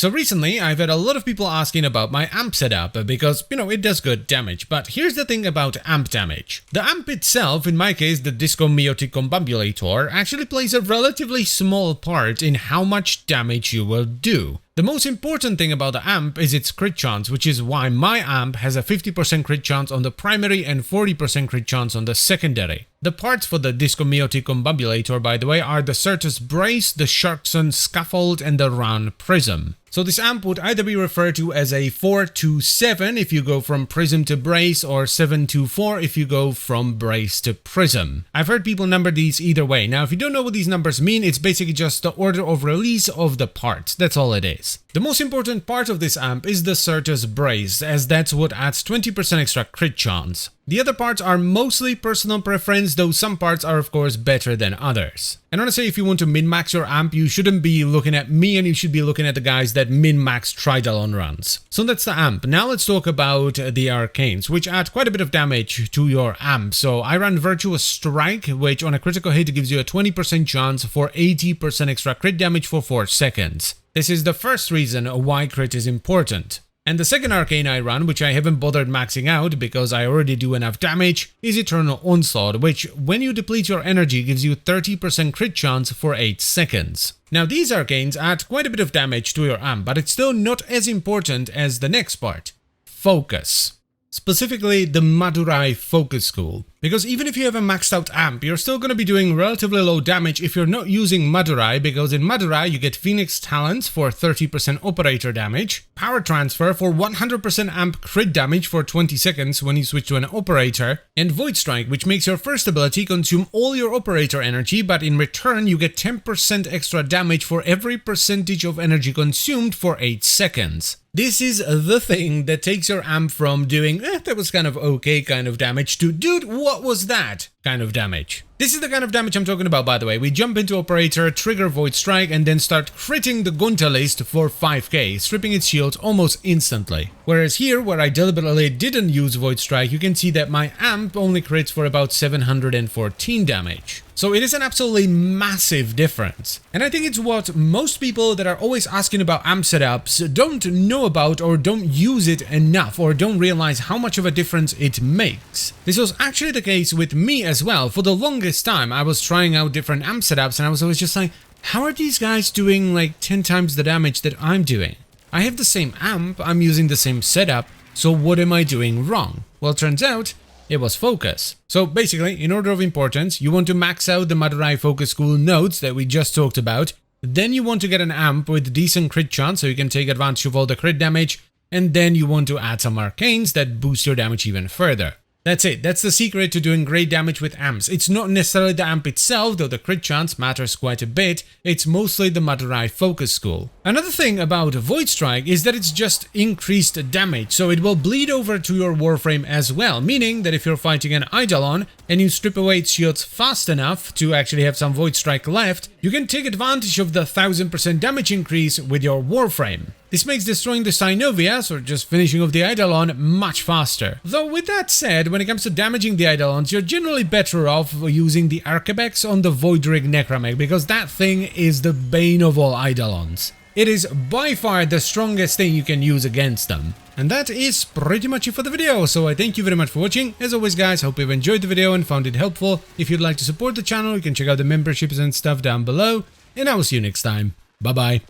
So recently, I've had a lot of people asking about my amp setup because, it does good damage. But here's the thing about amp damage. The amp itself, in my case, the Disco Meiotic Combambulator, actually plays a relatively small part in how much damage you will do. The most important thing about the amp is its crit chance, which is why my amp has a 50% crit chance on the primary and 40% crit chance on the secondary. The parts for the Disco Meiotic Combambulator, by the way, are the Certus Brace, the Sharkson Scaffold, and the Round Prism. So this amp would either be referred to as a 4-2-7 if you go from Prism to Brace, or 7-2-4 if you go from Brace to Prism. I've heard people number these either way. Now, if you don't know what these numbers mean, it's basically just the order of release of the parts. That's all it is. The most important part of this amp is the Certus Brace, as that's what adds 20% extra crit chance. The other parts are mostly personal preference, though some parts are of course better than others. And honestly, if you want to min-max your amp, you shouldn't be looking at me and you should be looking at the guys that min-max Tridalon runs. So that's the amp. Now let's talk about the arcanes, which add quite a bit of damage to your amp. So I run Virtuous Strike, which on a critical hit gives you a 20% chance for 80% extra crit damage for 4 seconds. This is the first reason why crit is important. And the second arcane I run, which I haven't bothered maxing out because I already do enough damage, is Eternal Onslaught, which when you deplete your energy gives you 30% crit chance for 8 seconds. Now these arcanes add quite a bit of damage to your amp, but it's still not as important as the next part, Focus. Specifically the Madurai Focus School. Because even if you have a maxed out amp, you're still going to be doing relatively low damage if you're not using Madurai, because in Madurai you get Phoenix Talents for 30% operator damage, Power Transfer for 100% amp crit damage for 20 seconds when you switch to an operator, and Void Strike, which makes your first ability consume all your operator energy, but in return you get 10% extra damage for every percentage of energy consumed for 8 seconds. This is the thing that takes your amp from doing, that was kind of okay kind of damage, to, dude, what was that kind of damage? This is the kind of damage I'm talking about, by the way. We jump into Operator, trigger Void Strike, and then start critting the Guntalist for 5k, stripping its shields almost instantly. Whereas here, where I deliberately didn't use Void Strike, you can see that my amp only crits for about 714 damage. So it is an absolutely massive difference. And I think it's what most people that are always asking about amp setups don't know about, or don't use it enough, or don't realize how much of a difference it makes. This was actually the case with me as well. For the longest time, I was trying out different amp setups and I was always just like, how are these guys doing like 10 times the damage that I'm doing? I have the same amp, I'm using the same setup, so what am I doing wrong? Well, it turns out it was focus. So basically, in order of importance, you want to max out the Madurai Focus School nodes that we just talked about, then you want to get an amp with decent crit chance so you can take advantage of all the crit damage, and then you want to add some arcanes that boost your damage even further. That's it, that's the secret to doing great damage with amps. It's not necessarily the amp itself, though the crit chance matters quite a bit, it's mostly the Madurai Focus School. Another thing about Void Strike is that it's just increased damage, so it will bleed over to your Warframe as well, meaning that if you're fighting an Eidolon and you strip away its shields fast enough to actually have some Void Strike left, you can take advantage of the 1000% damage increase with your Warframe. This makes destroying the Synovias, or just finishing off the Eidolon, much faster. Though with that said, when it comes to damaging the Eidolons, you're generally better off using the Archebex on the Voidrig Necramech, because that thing is the bane of all Eidolons. It is by far the strongest thing you can use against them. And that is pretty much it for the video, so I thank you very much for watching. As always guys, hope you've enjoyed the video and found it helpful. If you'd like to support the channel, you can check out the memberships and stuff down below, and I will see you next time. Bye bye.